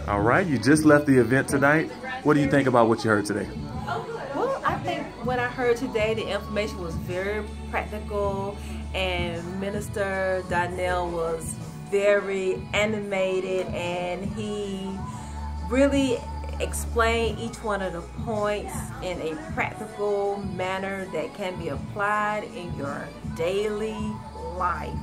All right, you just left the event tonight. What do you think about what you heard today? Well, I think what I heard today, the information was very practical, and Minister Donnell was very animated, and he really explained each one of the points in a practical manner that can be applied in your daily life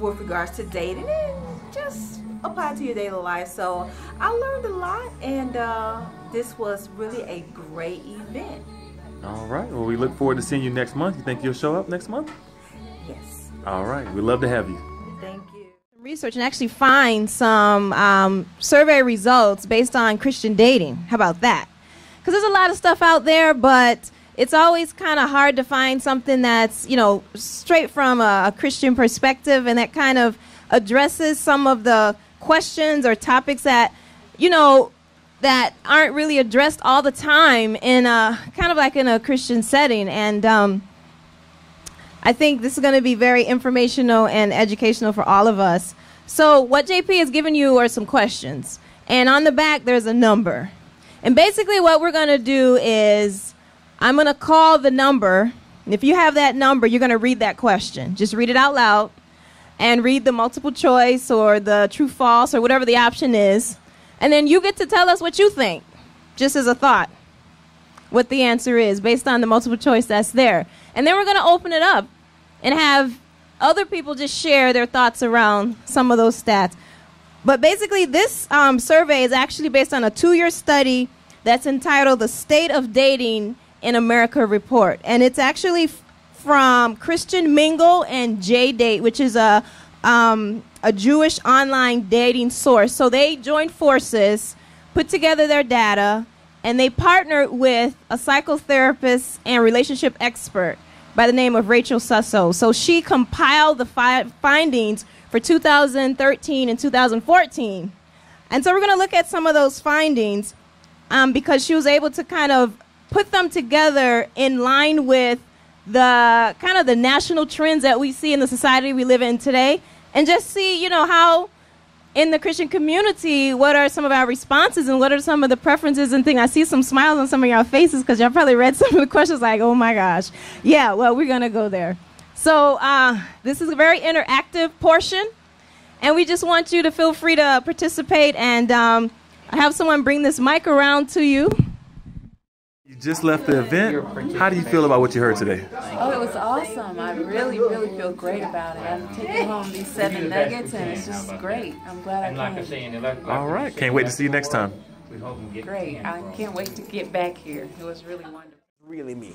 with regards to dating, and just apply to your daily life. So I learned a lot, and this was really a great event. All right, well, we look forward to seeing you next month. You think you'll show up next month? Yes. All right, we'd love to have you. Thank you. Research and actually find some survey results based on Christian dating. How about that? Because there's a lot of stuff out there, but it's always kind of hard to find something that's, you know, straight from a Christian perspective and that kind of addresses some of the questions or topics that, you know, that aren't really addressed all the time in a kind of like in a Christian setting. And I think this is going to be very informational and educational for all of us. So what JP has given you are some questions, and on the back there's a number. And basically what we're going to do is I'm going to call the number, and if you have that number, you're going to read that question. Just read it out loud and read the multiple choice or the true false or whatever the option is. And then you get to tell us what you think, just as a thought, what the answer is based on the multiple choice that's there. And then we're going to open it up and have other people just share their thoughts around some of those stats. But basically, this survey is actually based on a 2-year study that's entitled The State of Dating in America Report. And it's actually from Christian Mingle and JDate, which is a Jewish online dating source. So they joined forces, put together their data, and they partnered with a psychotherapist and relationship expert by the name of Rachel Susso. So she compiled the findings for 2013 and 2014. And so we're going to look at some of those findings because she was able to kind of put them together in line with the kind of the national trends that we see in the society we live in today, and just see, you know, how in the Christian community, what are some of our responses and what are some of the preferences and things. I see some smiles on some of your faces because y'all probably read some of the questions like, oh my gosh. Yeah, well, we're going to go there. So this is a very interactive portion, and we just want you to feel free to participate, and I have someone bring this mic around to you. You just left the event. How do you feel about what you heard today? Oh, it was awesome. I really, really feel great about it. I'm taking home these 7 nuggets, and it's just great. I'm glad I came. All right. Can't wait to see you next time. Great. I can't wait to get back here. It was really wonderful. Really me.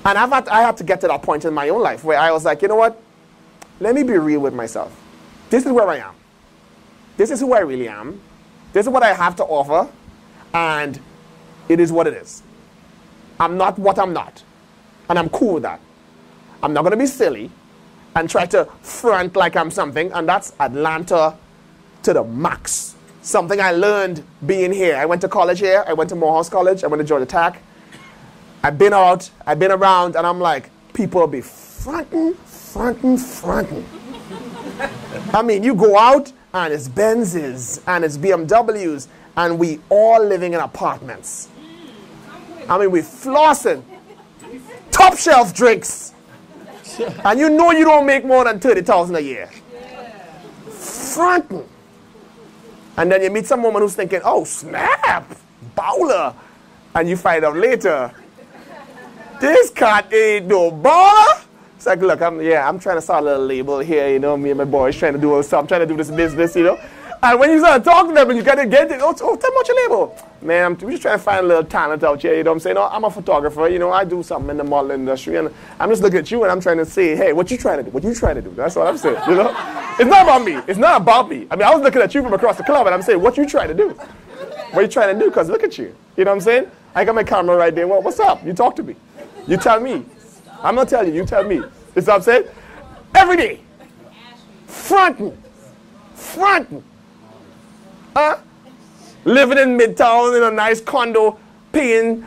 And I had to get to that point in my own life where I was like, you know what? Let me be real with myself. This is where I am. This is who I really am. This is what I have to offer. And it is what it is. I'm not what I'm not. And I'm cool with that. I'm not going to be silly and try to front like I'm something. And that's Atlanta to the max. Something I learned being here. I went to college here. I went to Morehouse College. I went to Georgia Tech. I've been out. I've been around. And I'm like, people be fronting. I mean, you go out and it's Benzes and it's BMWs. And we all living in apartments. I mean, we flossing. Top shelf drinks. And you know you don't make more than $30,000 a year. Fronting. And then you meet some woman who's thinking, oh, snap, baller. And you find out later, this cat ain't no baller. It's like, look, I'm trying to start a little label here, you know, me and my boys trying to do something, trying to do this business, you know. And when you start talking to them and you gotta get it, tell me about your label. Man, we're just trying to find a little talent out here, you know what I'm saying? No, I'm a photographer, you know, I do something in the model industry, and I'm just looking at you and I'm trying to say, hey, what you trying to do? What you trying to do? That's what I'm saying, you know? It's not about me. It's not about me. I mean, I was looking at you from across the club and I'm saying, what you trying to do? What are you trying to do? Because look at you. You know what I'm saying? I got my camera right there. Well, what's up? You talk to me. You tell me. I'm not telling you. You tell me. You know what I'm saying? Every day. Fronting. Living in Midtown in a nice condo, paying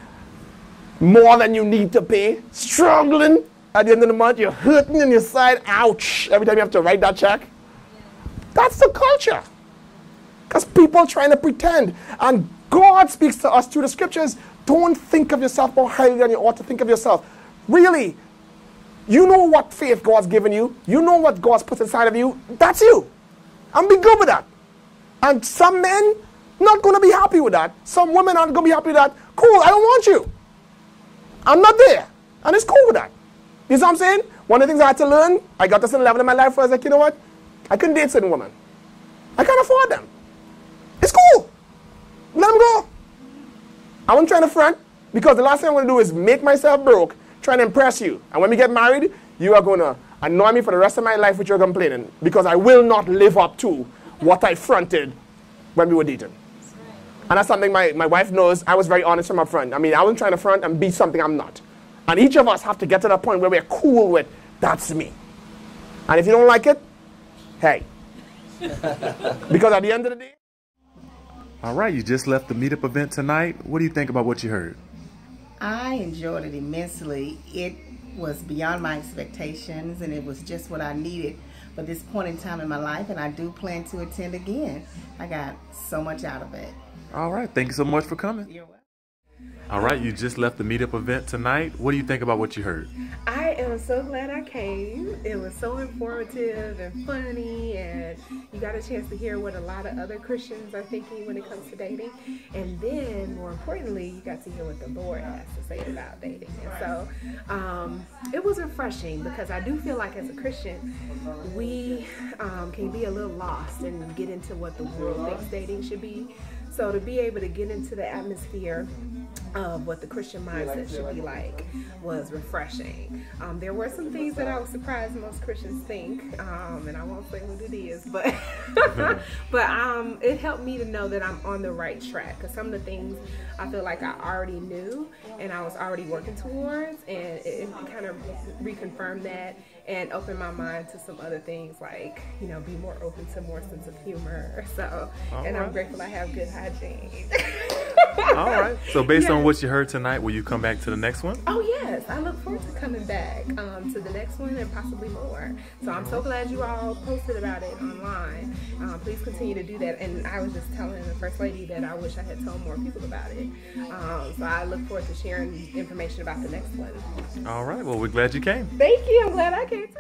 more than you need to pay, struggling at the end of the month, you're hurting in your side, ouch, every time you have to write that check. That's the culture. Because people trying to pretend. And God speaks to us through the scriptures. Don't think of yourself more highly than you ought to think of yourself. Really, you know what faith God's given you. You know what God's put inside of you. That's you. And be good with that. And some men not going to be happy with that. Some women aren't going to be happy with that. Cool, I don't want you. I'm not there. And it's cool with that. You see what I'm saying? One of the things I had to learn, I got to a certain level in my life where I was like, you know what? I couldn't date certain women. I can't afford them. It's cool. Let them go. I wasn't trying to front, because the last thing I'm going to do is make myself broke trying to impress you. And when we get married, you are going to annoy me for the rest of my life with your complaining, because I will not live up to what I fronted when we were dating. And that's something my wife knows. I was very honest from up front. I mean, I wasn't trying to front and be something I'm not. And each of us have to get to that point where we're cool with, that's me. And if you don't like it, hey. Because at the end of the day. All right, you just left the meetup event tonight. What do you think about what you heard? I enjoyed it immensely. It was beyond my expectations, and it was just what I needed for this point in time in my life, and I do plan to attend again. I got so much out of it. All right, thank you so much for coming. You're welcome. All right, you just left the meetup event tonight. What do you think about what you heard? I am so glad I came. It was so informative and funny, and you got a chance to hear what a lot of other Christians are thinking when it comes to dating. And then, more importantly, you got to hear what the Lord has to say about dating. And so it was refreshing, because I do feel like as a Christian, we can be a little lost and get into what the world thinks dating should be. So to be able to get into the atmosphere of what the Christian mindset should be like was refreshing. There were some things that I was surprised most Christians think, and I won't say what it is, but it helped me to know that I'm on the right track, because some of the things I feel like I already knew and I was already working towards, and it kind of reconfirmed that and opened my mind to some other things, like, you know, be more open to more sense of humor. So, and I'm grateful I have good hygiene. All right. So based on what you heard tonight, will you come back to the next one? Oh yes, I look forward to coming back to the next one and possibly more. So I'm so glad you all posted about it online. Please continue to do that. And I was just telling the First Lady that I wish I had told more people about it. So I look forward to sharing information about the next one. All right. Well, we're glad you came. Thank you. I'm glad I came too.